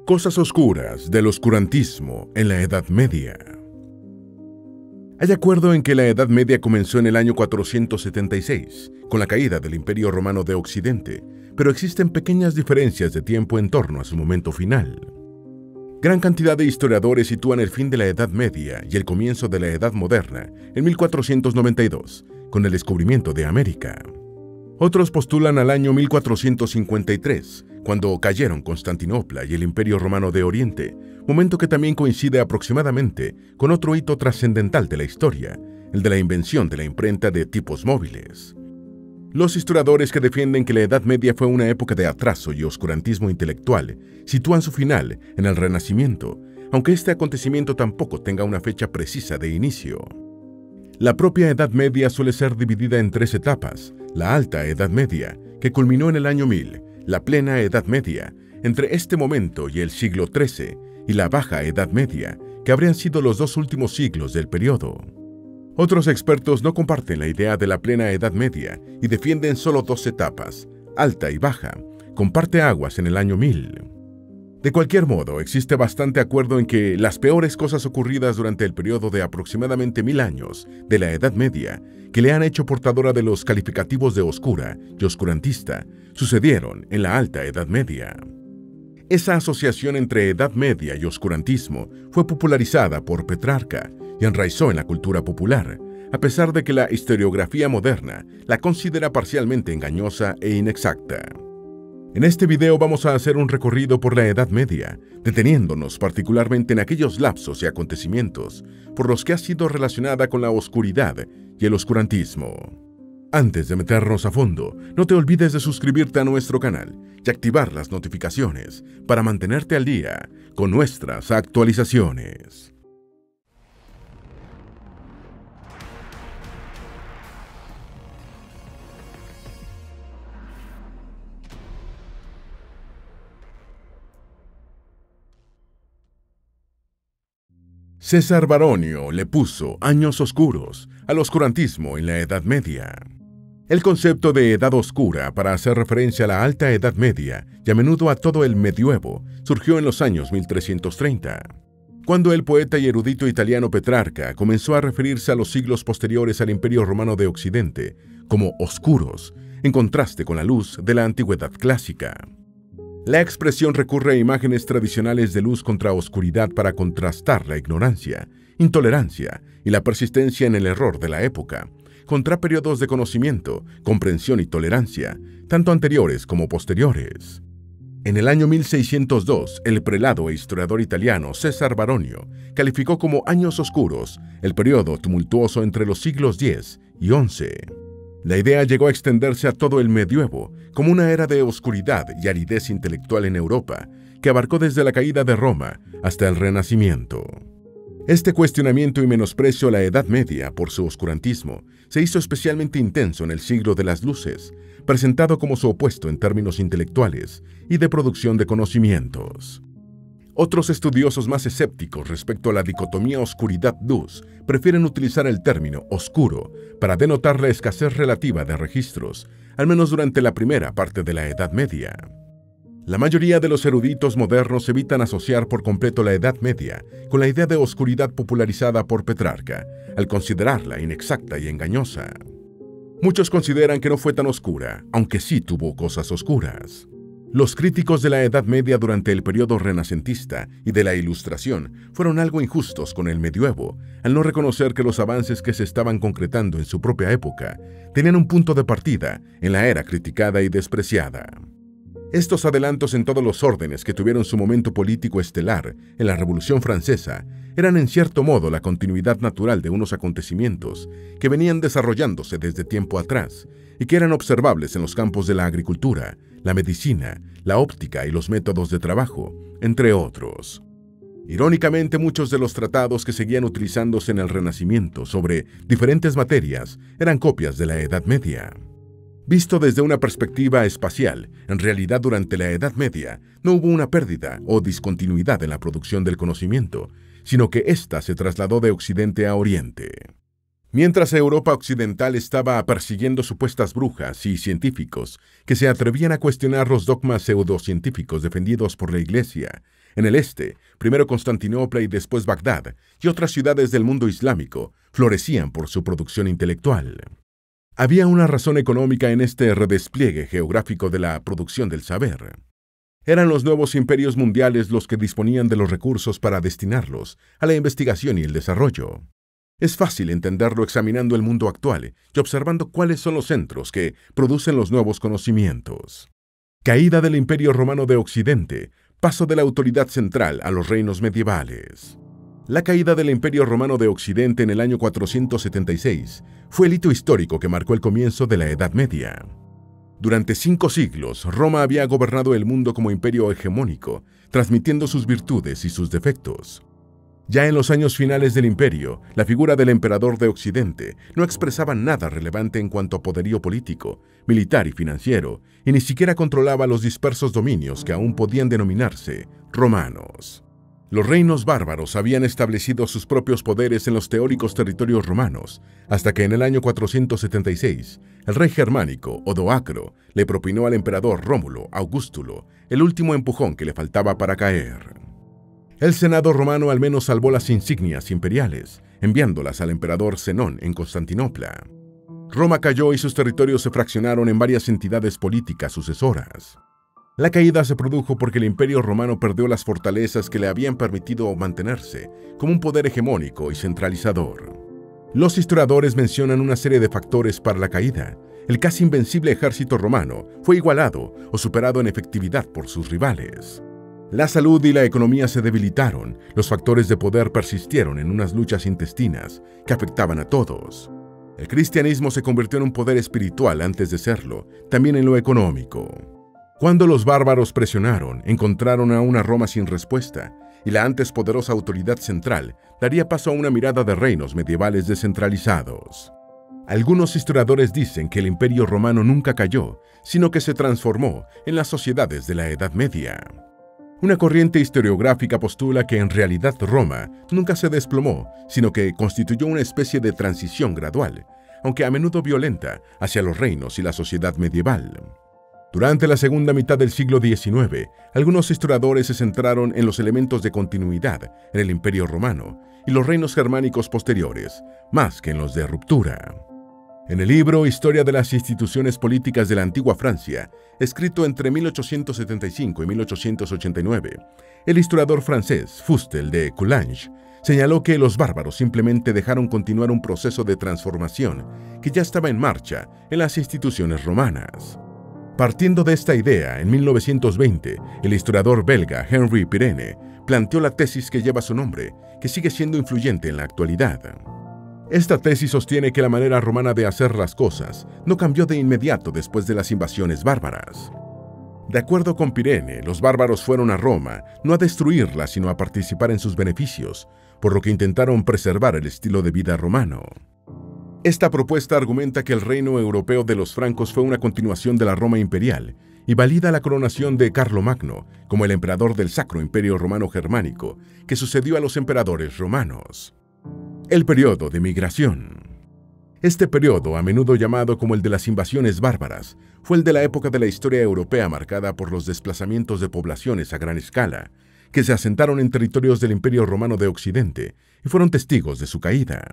Cosas oscuras del oscurantismo en la Edad Media. Hay acuerdo en que la Edad Media comenzó en el año 476, con la caída del Imperio Romano de Occidente, pero existen pequeñas diferencias de tiempo en torno a su momento final. Gran cantidad de historiadores sitúan el fin de la Edad Media y el comienzo de la Edad Moderna en 1492, con el descubrimiento de América. Otros postulan al año 1453, cuando cayeron Constantinopla y el Imperio Romano de Oriente, momento que también coincide aproximadamente con otro hito trascendental de la historia, el de la invención de la imprenta de tipos móviles. Los historiadores que defienden que la Edad Media fue una época de atraso y oscurantismo intelectual sitúan su final en el Renacimiento, aunque este acontecimiento tampoco tenga una fecha precisa de inicio. La propia Edad Media suele ser dividida en tres etapas: la Alta Edad Media, que culminó en el año 1000, la Plena Edad Media, entre este momento y el siglo XIII, y la Baja Edad Media, que habrían sido los dos últimos siglos del periodo. Otros expertos no comparten la idea de la Plena Edad Media y defienden solo dos etapas, Alta y Baja, con parteaguas en el año 1000. De cualquier modo, existe bastante acuerdo en que las peores cosas ocurridas durante el periodo de aproximadamente 1000 años de la Edad Media, que le han hecho portadora de los calificativos de oscura y oscurantista, sucedieron en la Alta Edad Media. Esa asociación entre Edad Media y oscurantismo fue popularizada por Petrarca y enraizó en la cultura popular, a pesar de que la historiografía moderna la considera parcialmente engañosa e inexacta. En este video vamos a hacer un recorrido por la Edad Media, deteniéndonos particularmente en aquellos lapsos y acontecimientos por los que ha sido relacionada con la oscuridad y el oscurantismo. Antes de meternos a fondo, no te olvides de suscribirte a nuestro canal y activar las notificaciones para mantenerte al día con nuestras actualizaciones. César Baronio le puso años oscuros al oscurantismo en la Edad Media. El concepto de Edad Oscura, para hacer referencia a la Alta Edad Media y a menudo a todo el Medioevo, surgió en los años 1330, cuando el poeta y erudito italiano Petrarca comenzó a referirse a los siglos posteriores al Imperio Romano de Occidente como oscuros, en contraste con la luz de la antigüedad clásica. La expresión recurre a imágenes tradicionales de luz contra oscuridad para contrastar la ignorancia, intolerancia y la persistencia en el error de la época, contra periodos de conocimiento, comprensión y tolerancia, tanto anteriores como posteriores. En el año 1602, el prelado e historiador italiano César Baronio calificó como años oscuros el periodo tumultuoso entre los siglos X y XI. La idea llegó a extenderse a todo el Medioevo como una era de oscuridad y aridez intelectual en Europa, que abarcó desde la caída de Roma hasta el Renacimiento. Este cuestionamiento y menosprecio a la Edad Media por su oscurantismo se hizo especialmente intenso en el siglo de las Luces, presentado como su opuesto en términos intelectuales y de producción de conocimientos. Otros estudiosos más escépticos respecto a la dicotomía oscuridad-luz prefieren utilizar el término oscuro para denotar la escasez relativa de registros, al menos durante la primera parte de la Edad Media. La mayoría de los eruditos modernos evitan asociar por completo la Edad Media con la idea de oscuridad popularizada por Petrarca, al considerarla inexacta y engañosa. Muchos consideran que no fue tan oscura, aunque sí tuvo cosas oscuras. Los críticos de la Edad Media durante el periodo renacentista y de la Ilustración fueron algo injustos con el Medioevo, al no reconocer que los avances que se estaban concretando en su propia época tenían un punto de partida en la era criticada y despreciada. Estos adelantos en todos los órdenes que tuvieron su momento político estelar en la Revolución Francesa eran en cierto modo la continuidad natural de unos acontecimientos que venían desarrollándose desde tiempo atrás y que eran observables en los campos de la agricultura, la medicina, la óptica y los métodos de trabajo, entre otros. Irónicamente, muchos de los tratados que seguían utilizándose en el Renacimiento sobre diferentes materias eran copias de la Edad Media. Visto desde una perspectiva espacial, en realidad durante la Edad Media no hubo una pérdida o discontinuidad en la producción del conocimiento, sino que ésta se trasladó de Occidente a Oriente. Mientras Europa occidental estaba persiguiendo supuestas brujas y científicos que se atrevían a cuestionar los dogmas pseudocientíficos defendidos por la Iglesia, en el este, primero Constantinopla y después Bagdad, y otras ciudades del mundo islámico, florecían por su producción intelectual. Había una razón económica en este redespliegue geográfico de la producción del saber. Eran los nuevos imperios mundiales los que disponían de los recursos para destinarlos a la investigación y el desarrollo. Es fácil entenderlo examinando el mundo actual y observando cuáles son los centros que producen los nuevos conocimientos. Caída del Imperio Romano de Occidente, paso de la autoridad central a los reinos medievales. La caída del Imperio Romano de Occidente en el año 476 fue el hito histórico que marcó el comienzo de la Edad Media. Durante 5 siglos, Roma había gobernado el mundo como imperio hegemónico, transmitiendo sus virtudes y sus defectos. Ya en los años finales del imperio, la figura del emperador de Occidente no expresaba nada relevante en cuanto a poderío político, militar y financiero, y ni siquiera controlaba los dispersos dominios que aún podían denominarse romanos. Los reinos bárbaros habían establecido sus propios poderes en los teóricos territorios romanos, hasta que en el año 476, el rey germánico, Odoacro, le propinó al emperador Rómulo Augustulo el último empujón que le faltaba para caer. El Senado romano al menos salvó las insignias imperiales, enviándolas al emperador Zenón en Constantinopla. Roma cayó y sus territorios se fraccionaron en varias entidades políticas sucesoras. La caída se produjo porque el Imperio Romano perdió las fortalezas que le habían permitido mantenerse como un poder hegemónico y centralizador. Los historiadores mencionan una serie de factores para la caída. El casi invencible ejército romano fue igualado o superado en efectividad por sus rivales. La salud y la economía se debilitaron, los factores de poder persistieron en unas luchas intestinas que afectaban a todos. El cristianismo se convirtió en un poder espiritual antes de serlo, también en lo económico. Cuando los bárbaros presionaron, encontraron a una Roma sin respuesta, y la antes poderosa autoridad central daría paso a una mirada de reinos medievales descentralizados. Algunos historiadores dicen que el Imperio Romano nunca cayó, sino que se transformó en las sociedades de la Edad Media. Una corriente historiográfica postula que en realidad Roma nunca se desplomó, sino que constituyó una especie de transición gradual, aunque a menudo violenta, hacia los reinos y la sociedad medieval. Durante la segunda mitad del siglo XIX, algunos historiadores se centraron en los elementos de continuidad en el Imperio Romano y los reinos germánicos posteriores, más que en los de ruptura. En el libro Historia de las instituciones políticas de la antigua Francia, escrito entre 1875 y 1889, el historiador francés Fustel de Coulanges señaló que los bárbaros simplemente dejaron continuar un proceso de transformación que ya estaba en marcha en las instituciones romanas. Partiendo de esta idea, en 1920, el historiador belga Henri Pirenne planteó la tesis que lleva su nombre, que sigue siendo influyente en la actualidad. Esta tesis sostiene que la manera romana de hacer las cosas no cambió de inmediato después de las invasiones bárbaras. De acuerdo con Pirenne, los bárbaros fueron a Roma no a destruirla, sino a participar en sus beneficios, por lo que intentaron preservar el estilo de vida romano. Esta propuesta argumenta que el reino europeo de los francos fue una continuación de la Roma imperial y valida la coronación de Carlomagno como el emperador del Sacro Imperio Romano Germánico, que sucedió a los emperadores romanos. El periodo de migración. Este periodo, a menudo llamado como el de las invasiones bárbaras, fue el de la época de la historia europea marcada por los desplazamientos de poblaciones a gran escala, que se asentaron en territorios del Imperio Romano de Occidente y fueron testigos de su caída.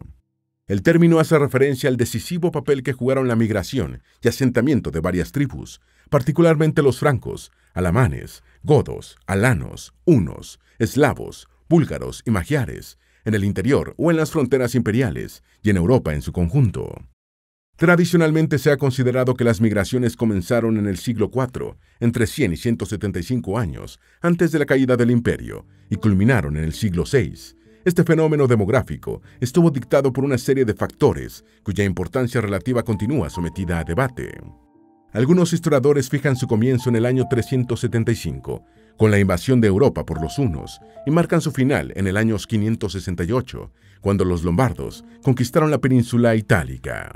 El término hace referencia al decisivo papel que jugaron la migración y asentamiento de varias tribus, particularmente los francos, alamanes, godos, alanos, hunos, eslavos, búlgaros y magiares, en el interior o en las fronteras imperiales y en Europa en su conjunto. Tradicionalmente se ha considerado que las migraciones comenzaron en el siglo IV, entre 100 y 175 años antes de la caída del imperio, y culminaron en el siglo VI. Este fenómeno demográfico estuvo dictado por una serie de factores cuya importancia relativa continúa sometida a debate. Algunos historiadores fijan su comienzo en el año 375, con la invasión de Europa por los hunos, y marcan su final en el año 568, cuando los lombardos conquistaron la península itálica.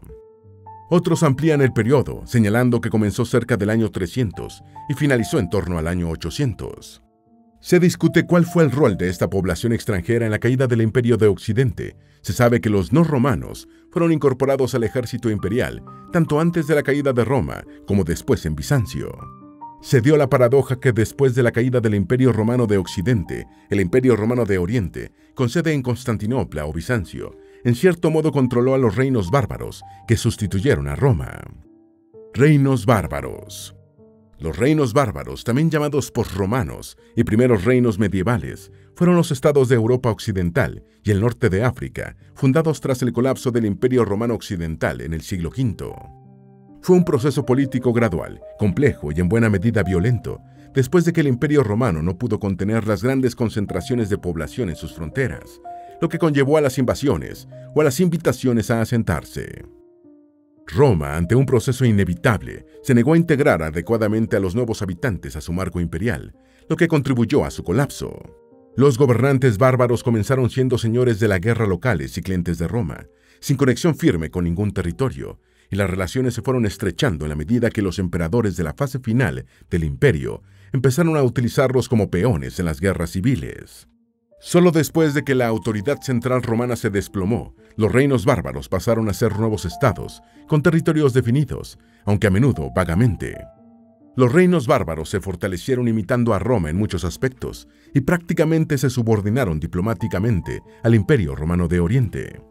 Otros amplían el periodo, señalando que comenzó cerca del año 300 y finalizó en torno al año 800. Se discute cuál fue el rol de esta población extranjera en la caída del Imperio de Occidente. Se sabe que los no romanos fueron incorporados al ejército imperial, tanto antes de la caída de Roma como después en Bizancio. Se dio la paradoja que después de la caída del Imperio Romano de Occidente, el Imperio Romano de Oriente, con sede en Constantinopla o Bizancio, en cierto modo controló a los reinos bárbaros que sustituyeron a Roma. Reinos bárbaros. Los reinos bárbaros, también llamados posromanos y primeros reinos medievales, fueron los estados de Europa Occidental y el norte de África, fundados tras el colapso del Imperio Romano Occidental en el siglo V. Fue un proceso político gradual, complejo y en buena medida violento, después de que el Imperio Romano no pudo contener las grandes concentraciones de población en sus fronteras, lo que conllevó a las invasiones o a las invitaciones a asentarse. Roma, ante un proceso inevitable, se negó a integrar adecuadamente a los nuevos habitantes a su marco imperial, lo que contribuyó a su colapso. Los gobernantes bárbaros comenzaron siendo señores de la guerra locales y clientes de Roma, sin conexión firme con ningún territorio, y las relaciones se fueron estrechando en la medida que los emperadores de la fase final del imperio empezaron a utilizarlos como peones en las guerras civiles. Solo después de que la autoridad central romana se desplomó, los reinos bárbaros pasaron a ser nuevos estados, con territorios definidos, aunque a menudo vagamente. Los reinos bárbaros se fortalecieron imitando a Roma en muchos aspectos, y prácticamente se subordinaron diplomáticamente al Imperio Romano de Oriente.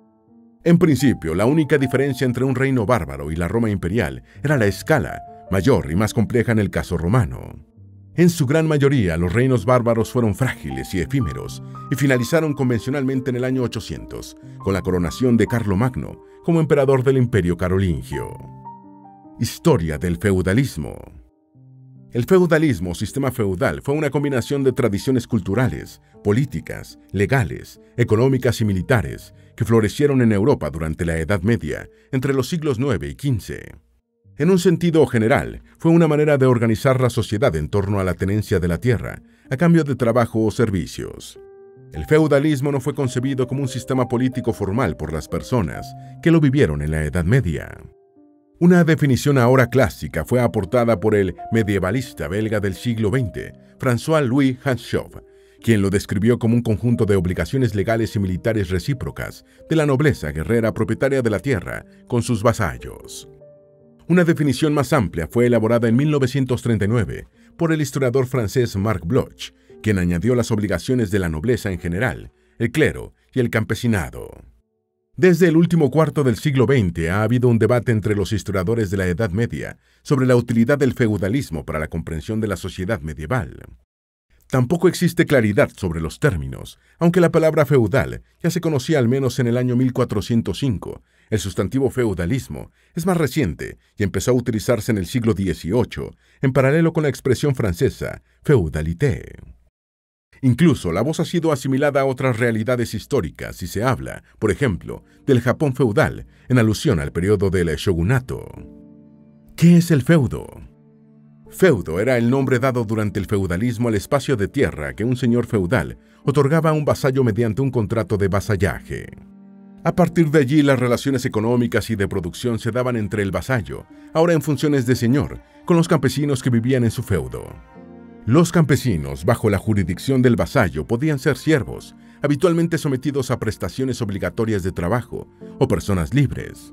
En principio, la única diferencia entre un reino bárbaro y la Roma imperial era la escala, mayor y más compleja en el caso romano. En su gran mayoría, los reinos bárbaros fueron frágiles y efímeros, y finalizaron convencionalmente en el año 800, con la coronación de Carlomagno como emperador del Imperio Carolingio. Historia del feudalismo. El feudalismo o sistema feudal fue una combinación de tradiciones culturales, políticas, legales, económicas y militares que florecieron en Europa durante la Edad Media, entre los siglos IX y XV. En un sentido general, fue una manera de organizar la sociedad en torno a la tenencia de la tierra, a cambio de trabajo o servicios. El feudalismo no fue concebido como un sistema político formal por las personas que lo vivieron en la Edad Media. Una definición ahora clásica fue aportada por el medievalista belga del siglo XX, François-Louis Hanschoff, quien lo describió como un conjunto de obligaciones legales y militares recíprocas de la nobleza guerrera propietaria de la tierra con sus vasallos. Una definición más amplia fue elaborada en 1939 por el historiador francés Marc Bloch, quien añadió las obligaciones de la nobleza en general, el clero y el campesinado. Desde el último cuarto del siglo XX ha habido un debate entre los historiadores de la Edad Media sobre la utilidad del feudalismo para la comprensión de la sociedad medieval. Tampoco existe claridad sobre los términos, aunque la palabra feudal ya se conocía al menos en el año 1405. El sustantivo feudalismo es más reciente y empezó a utilizarse en el siglo XVIII, en paralelo con la expresión francesa feudalité. Incluso la voz ha sido asimilada a otras realidades históricas y se habla, por ejemplo, del Japón feudal, en alusión al periodo del shogunato. ¿Qué es el feudo? Feudo era el nombre dado durante el feudalismo al espacio de tierra que un señor feudal otorgaba a un vasallo mediante un contrato de vasallaje. A partir de allí, las relaciones económicas y de producción se daban entre el vasallo, ahora en funciones de señor, con los campesinos que vivían en su feudo. Los campesinos, bajo la jurisdicción del vasallo, podían ser siervos, habitualmente sometidos a prestaciones obligatorias de trabajo, o personas libres.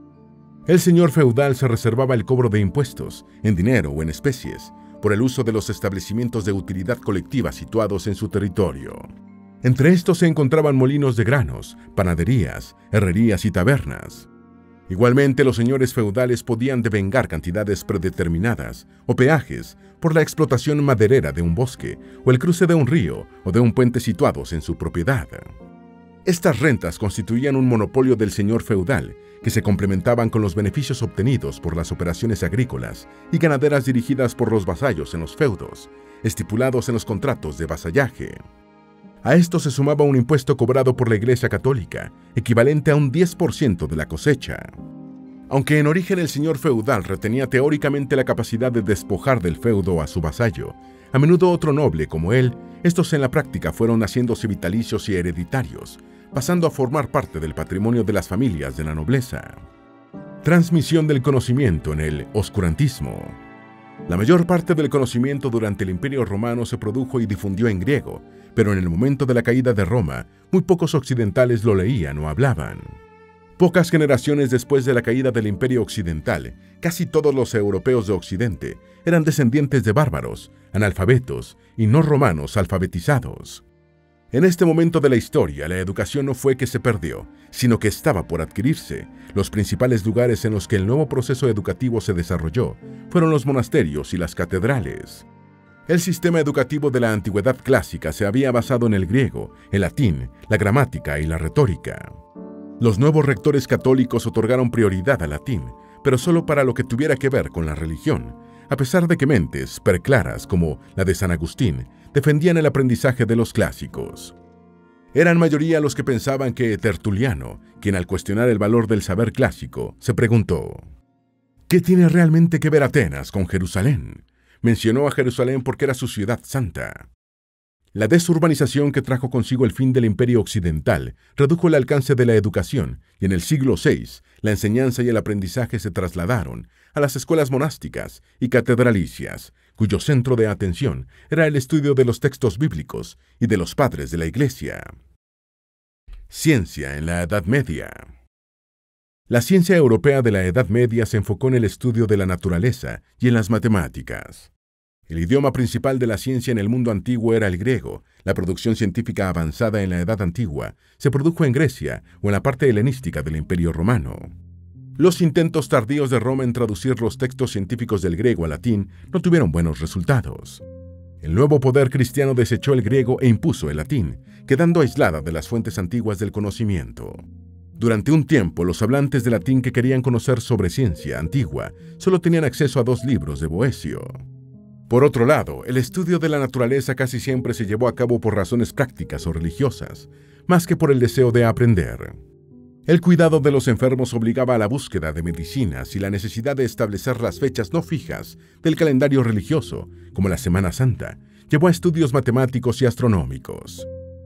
El señor feudal se reservaba el cobro de impuestos, en dinero o en especies, por el uso de los establecimientos de utilidad colectiva situados en su territorio. Entre estos se encontraban molinos de granos, panaderías, herrerías y tabernas. Igualmente, los señores feudales podían devengar cantidades predeterminadas o peajes por la explotación maderera de un bosque o el cruce de un río o de un puente situados en su propiedad. Estas rentas constituían un monopolio del señor feudal que se complementaban con los beneficios obtenidos por las operaciones agrícolas y ganaderas dirigidas por los vasallos en los feudos, estipulados en los contratos de vasallaje. A esto se sumaba un impuesto cobrado por la Iglesia Católica, equivalente a un 10% de la cosecha. Aunque en origen el señor feudal retenía teóricamente la capacidad de despojar del feudo a su vasallo, a menudo otro noble como él, estos en la práctica fueron haciéndose vitalicios y hereditarios, pasando a formar parte del patrimonio de las familias de la nobleza. Transmisión del conocimiento en el oscurantismo. La mayor parte del conocimiento durante el Imperio Romano se produjo y difundió en griego, pero en el momento de la caída de Roma, muy pocos occidentales lo leían o hablaban. Pocas generaciones después de la caída del Imperio Occidental, casi todos los europeos de Occidente eran descendientes de bárbaros, analfabetos y no romanos alfabetizados. En este momento de la historia, la educación no fue que se perdió, sino que estaba por adquirirse. Los principales lugares en los que el nuevo proceso educativo se desarrolló fueron los monasterios y las catedrales. El sistema educativo de la antigüedad clásica se había basado en el griego, el latín, la gramática y la retórica. Los nuevos rectores católicos otorgaron prioridad al latín, pero solo para lo que tuviera que ver con la religión, a pesar de que mentes preclaras como la de San Agustín defendían el aprendizaje de los clásicos. Eran mayoría los que pensaban que Tertuliano, quien al cuestionar el valor del saber clásico, se preguntó: ¿qué tiene realmente que ver Atenas con Jerusalén? Mencionó a Jerusalén porque era su ciudad santa. La desurbanización que trajo consigo el fin del Imperio Occidental redujo el alcance de la educación y en el siglo VI la enseñanza y el aprendizaje se trasladaron a las escuelas monásticas y catedralicias, cuyo centro de atención era el estudio de los textos bíblicos y de los padres de la Iglesia. Ciencia en la Edad Media. La ciencia europea de la Edad Media se enfocó en el estudio de la naturaleza y en las matemáticas. El idioma principal de la ciencia en el mundo antiguo era el griego. La producción científica avanzada en la Edad Antigua se produjo en Grecia o en la parte helenística del Imperio Romano. Los intentos tardíos de Roma en traducir los textos científicos del griego al latín no tuvieron buenos resultados. El nuevo poder cristiano desechó el griego e impuso el latín, quedando aislada de las fuentes antiguas del conocimiento. Durante un tiempo, los hablantes de latín que querían conocer sobre ciencia antigua solo tenían acceso a 2 libros de Boecio. Por otro lado, el estudio de la naturaleza casi siempre se llevó a cabo por razones prácticas o religiosas, más que por el deseo de aprender. El cuidado de los enfermos obligaba a la búsqueda de medicinas y la necesidad de establecer las fechas no fijas del calendario religioso, como la Semana Santa, llevó a estudios matemáticos y astronómicos.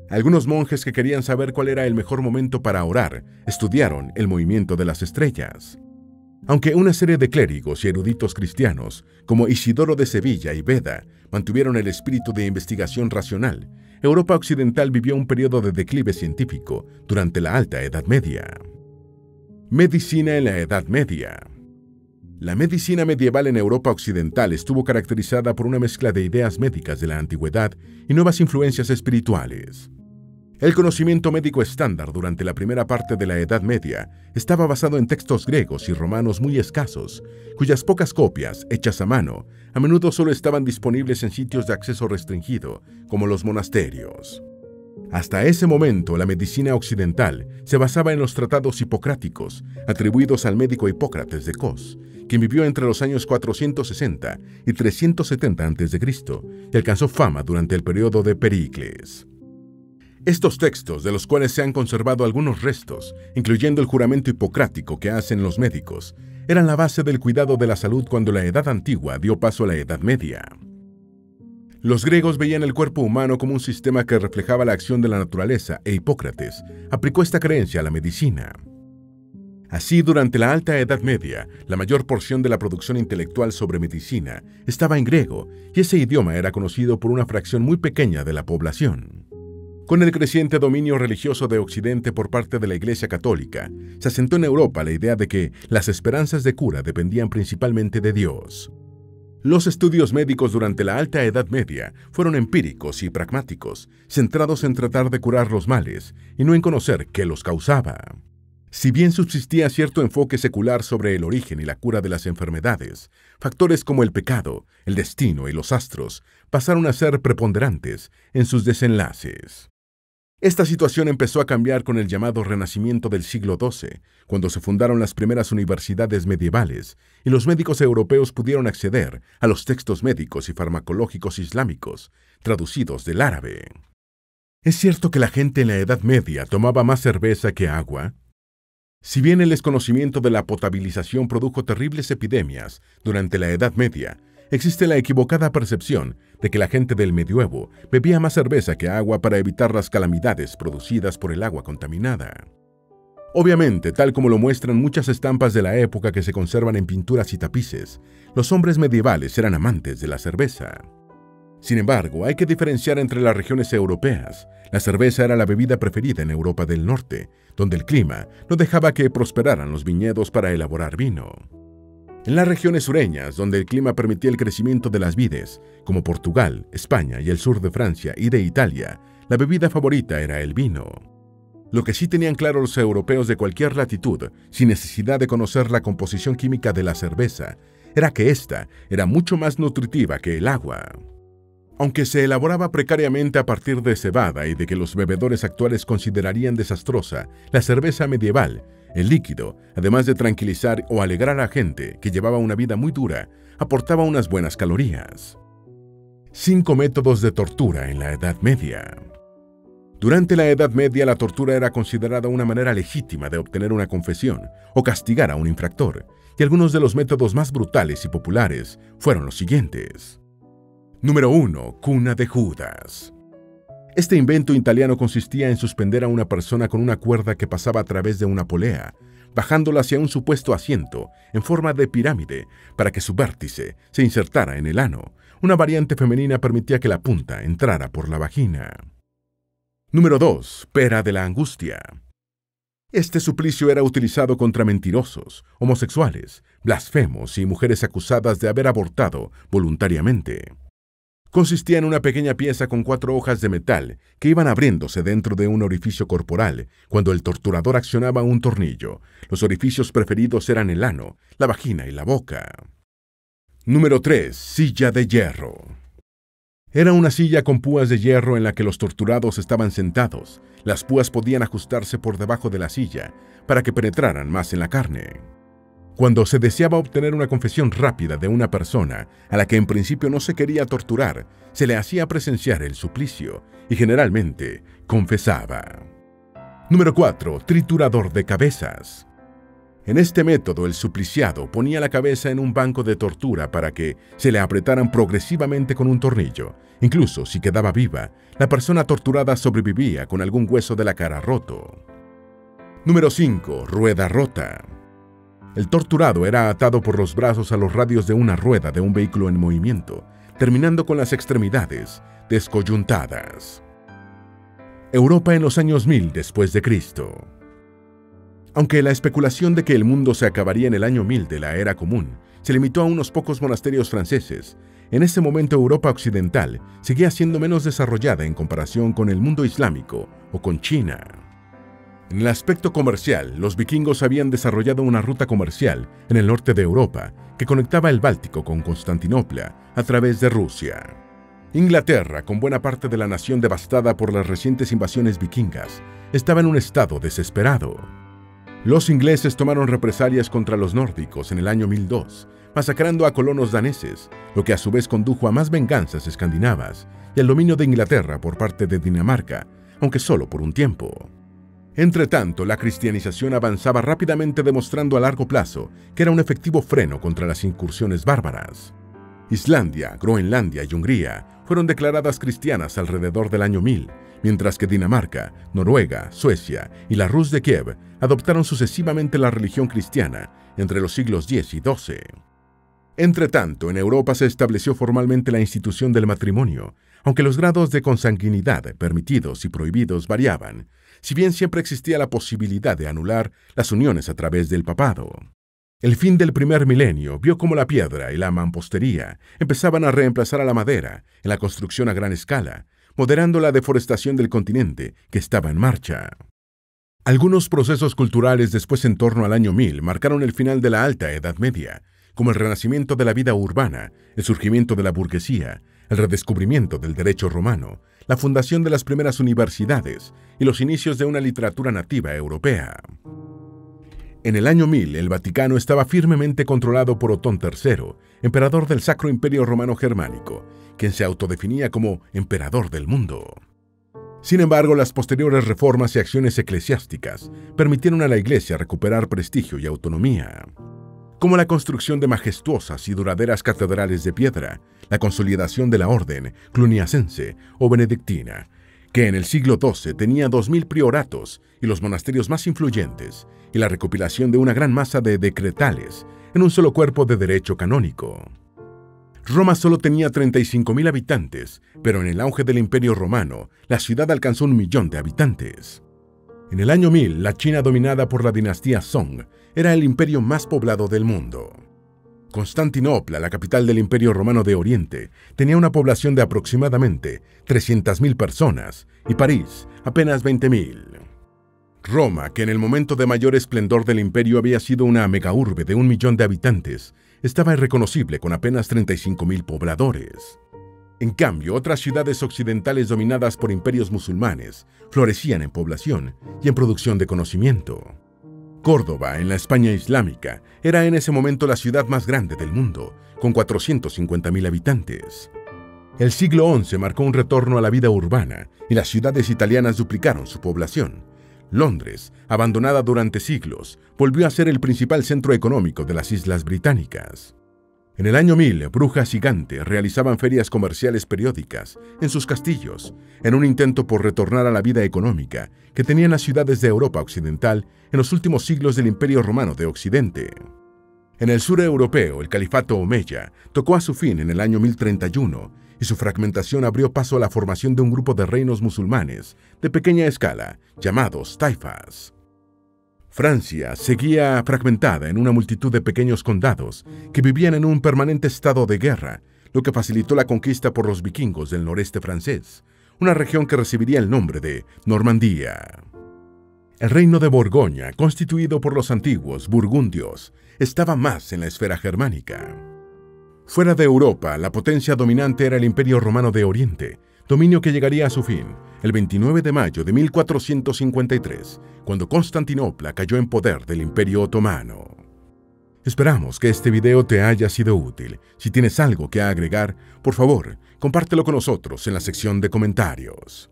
Algunos monjes que querían saber cuál era el mejor momento para orar, estudiaron el movimiento de las estrellas. Aunque una serie de clérigos y eruditos cristianos, como Isidoro de Sevilla y Beda, mantuvieron el espíritu de investigación racional, Europa occidental vivió un periodo de declive científico durante la Alta Edad Media. Medicina en la Edad Media. La medicina medieval en Europa occidental estuvo caracterizada por una mezcla de ideas médicas de la antigüedad y nuevas influencias espirituales. El conocimiento médico estándar durante la primera parte de la Edad Media estaba basado en textos griegos y romanos muy escasos, cuyas pocas copias, hechas a mano, a menudo solo estaban disponibles en sitios de acceso restringido, como los monasterios. Hasta ese momento, la medicina occidental se basaba en los tratados hipocráticos, atribuidos al médico Hipócrates de Cos, quien vivió entre los años 460 y 370 a.C. y alcanzó fama durante el periodo de Pericles. Estos textos, de los cuales se han conservado algunos restos, incluyendo el juramento hipocrático que hacen los médicos, eran la base del cuidado de la salud cuando la Edad Antigua dio paso a la Edad Media. Los griegos veían el cuerpo humano como un sistema que reflejaba la acción de la naturaleza e Hipócrates aplicó esta creencia a la medicina. Así, durante la Alta Edad Media, la mayor porción de la producción intelectual sobre medicina estaba en griego y ese idioma era conocido por una fracción muy pequeña de la población. Con el creciente dominio religioso de Occidente por parte de la Iglesia Católica, se asentó en Europa la idea de que las esperanzas de cura dependían principalmente de Dios. Los estudios médicos durante la Alta Edad Media fueron empíricos y pragmáticos, centrados en tratar de curar los males y no en conocer qué los causaba. Si bien subsistía cierto enfoque secular sobre el origen y la cura de las enfermedades, factores como el pecado, el destino y los astros pasaron a ser preponderantes en sus desenlaces. Esta situación empezó a cambiar con el llamado Renacimiento del siglo XII, cuando se fundaron las primeras universidades medievales y los médicos europeos pudieron acceder a los textos médicos y farmacológicos islámicos, traducidos del árabe. ¿Es cierto que la gente en la Edad Media tomaba más cerveza que agua? Si bien el desconocimiento de la potabilización produjo terribles epidemias durante la Edad Media, existe la equivocada percepción de que la gente del medioevo bebía más cerveza que agua para evitar las calamidades producidas por el agua contaminada. Obviamente, tal como lo muestran muchas estampas de la época que se conservan en pinturas y tapices, los hombres medievales eran amantes de la cerveza. Sin embargo, hay que diferenciar entre las regiones europeas. La cerveza era la bebida preferida en Europa del Norte, donde el clima no dejaba que prosperaran los viñedos para elaborar vino. En las regiones sureñas, donde el clima permitía el crecimiento de las vides, como Portugal, España y el sur de Francia y de Italia, la bebida favorita era el vino. Lo que sí tenían claro los europeos de cualquier latitud, sin necesidad de conocer la composición química de la cerveza, era que ésta era mucho más nutritiva que el agua. Aunque se elaboraba precariamente a partir de cebada y de que los bebedores actuales considerarían desastrosa la cerveza medieval, el líquido, además de tranquilizar o alegrar a gente que llevaba una vida muy dura, aportaba unas buenas calorías. 5 métodos de tortura en la Edad Media. Durante la Edad Media, la tortura era considerada una manera legítima de obtener una confesión o castigar a un infractor, y algunos de los métodos más brutales y populares fueron los siguientes. Número 1. Cuna de Judas. Este invento italiano consistía en suspender a una persona con una cuerda que pasaba a través de una polea, bajándola hacia un supuesto asiento en forma de pirámide para que su vértice se insertara en el ano. Una variante femenina permitía que la punta entrara por la vagina. Número 2. Pera de la angustia. Este suplicio era utilizado contra mentirosos, homosexuales, blasfemos y mujeres acusadas de haber abortado voluntariamente. Consistía en una pequeña pieza con 4 hojas de metal que iban abriéndose dentro de un orificio corporal cuando el torturador accionaba un tornillo. Los orificios preferidos eran el ano, la vagina y la boca. Número 3. Silla de hierro. Era una silla con púas de hierro en la que los torturados estaban sentados. Las púas podían ajustarse por debajo de la silla para que penetraran más en la carne. Cuando se deseaba obtener una confesión rápida de una persona a la que en principio no se quería torturar, se le hacía presenciar el suplicio y generalmente confesaba. Número 4. Triturador de cabezas. En este método, el supliciado ponía la cabeza en un banco de tortura para que se le apretaran progresivamente con un tornillo. Incluso si quedaba viva, la persona torturada sobrevivía con algún hueso de la cara roto. Número 5. Rueda rota. El torturado era atado por los brazos a los radios de una rueda de un vehículo en movimiento, terminando con las extremidades descoyuntadas. Europa en los años 1000 después de Cristo. Aunque la especulación de que el mundo se acabaría en el año 1000 de la era común se limitó a unos pocos monasterios franceses, en ese momento Europa occidental seguía siendo menos desarrollada en comparación con el mundo islámico o con China. En el aspecto comercial, los vikingos habían desarrollado una ruta comercial en el norte de Europa que conectaba el Báltico con Constantinopla a través de Rusia. Inglaterra, con buena parte de la nación devastada por las recientes invasiones vikingas, estaba en un estado desesperado. Los ingleses tomaron represalias contra los nórdicos en el año 1002, masacrando a colonos daneses, lo que a su vez condujo a más venganzas escandinavas y al dominio de Inglaterra por parte de Dinamarca, aunque solo por un tiempo. Entretanto, la cristianización avanzaba rápidamente, demostrando a largo plazo que era un efectivo freno contra las incursiones bárbaras. Islandia, Groenlandia y Hungría fueron declaradas cristianas alrededor del año 1000, mientras que Dinamarca, Noruega, Suecia y la Rus de Kiev adoptaron sucesivamente la religión cristiana entre los siglos X y XII. Entretanto, en Europa se estableció formalmente la institución del matrimonio, aunque los grados de consanguinidad permitidos y prohibidos variaban, si bien siempre existía la posibilidad de anular las uniones a través del papado. El fin del primer milenio vio cómo la piedra y la mampostería empezaban a reemplazar a la madera en la construcción a gran escala, moderando la deforestación del continente que estaba en marcha. Algunos procesos culturales después en torno al año 1000 marcaron el final de la Alta Edad Media, como el renacimiento de la vida urbana, el surgimiento de la burguesía, el redescubrimiento del derecho romano, la fundación de las primeras universidades y los inicios de una literatura nativa europea. En el año 1000, el Vaticano estaba firmemente controlado por Otón III, emperador del Sacro Imperio Romano Germánico, quien se autodefinía como emperador del mundo. Sin embargo, las posteriores reformas y acciones eclesiásticas permitieron a la Iglesia recuperar prestigio y autonomía, como la construcción de majestuosas y duraderas catedrales de piedra, la consolidación de la orden cluniacense o benedictina, que en el siglo XII tenía 2000 prioratos y los monasterios más influyentes, y la recopilación de una gran masa de decretales en un solo cuerpo de derecho canónico. Roma solo tenía 35.000 habitantes, pero en el auge del Imperio Romano, la ciudad alcanzó 1 millón de habitantes. En el año 1000, la China dominada por la dinastía Song era el imperio más poblado del mundo. Constantinopla, la capital del Imperio Romano de Oriente, tenía una población de aproximadamente 300.000 personas y París apenas 20.000. Roma, que en el momento de mayor esplendor del imperio había sido una megaurbe de 1 millón de habitantes, estaba irreconocible con apenas 35.000 pobladores. En cambio, otras ciudades occidentales dominadas por imperios musulmanes florecían en población y en producción de conocimiento. Córdoba, en la España islámica, era en ese momento la ciudad más grande del mundo, con 450.000 habitantes. El siglo XI marcó un retorno a la vida urbana y las ciudades italianas duplicaron su población. Londres, abandonada durante siglos, volvió a ser el principal centro económico de las Islas Británicas. En el año 1000, brujas y Gante realizaban ferias comerciales periódicas en sus castillos, en un intento por retornar a la vida económica que tenían las ciudades de Europa Occidental en los últimos siglos del Imperio Romano de Occidente. En el sur europeo, el califato omeya tocó a su fin en el año 1031 y su fragmentación abrió paso a la formación de un grupo de reinos musulmanes de pequeña escala, llamados taifas. Francia seguía fragmentada en una multitud de pequeños condados que vivían en un permanente estado de guerra, lo que facilitó la conquista por los vikingos del noreste francés, una región que recibiría el nombre de Normandía. El reino de Borgoña, constituido por los antiguos burgundios, estaba más en la esfera germánica. Fuera de Europa, la potencia dominante era el Imperio Romano de Oriente, dominio que llegaría a su fin el 29 de mayo de 1453, cuando Constantinopla cayó en poder del Imperio Otomano. Esperamos que este video te haya sido útil. Si tienes algo que agregar, por favor, compártelo con nosotros en la sección de comentarios.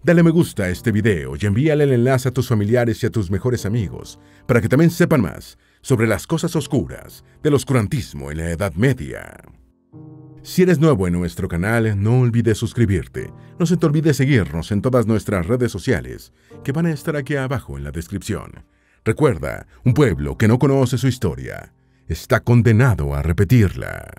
Dale me gusta a este video y envíale el enlace a tus familiares y a tus mejores amigos para que también sepan más sobre las cosas oscuras del oscurantismo en la Edad Media. Si eres nuevo en nuestro canal, no olvides suscribirte. No se te olvide seguirnos en todas nuestras redes sociales, que van a estar aquí abajo en la descripción. Recuerda, un pueblo que no conoce su historia está condenado a repetirla.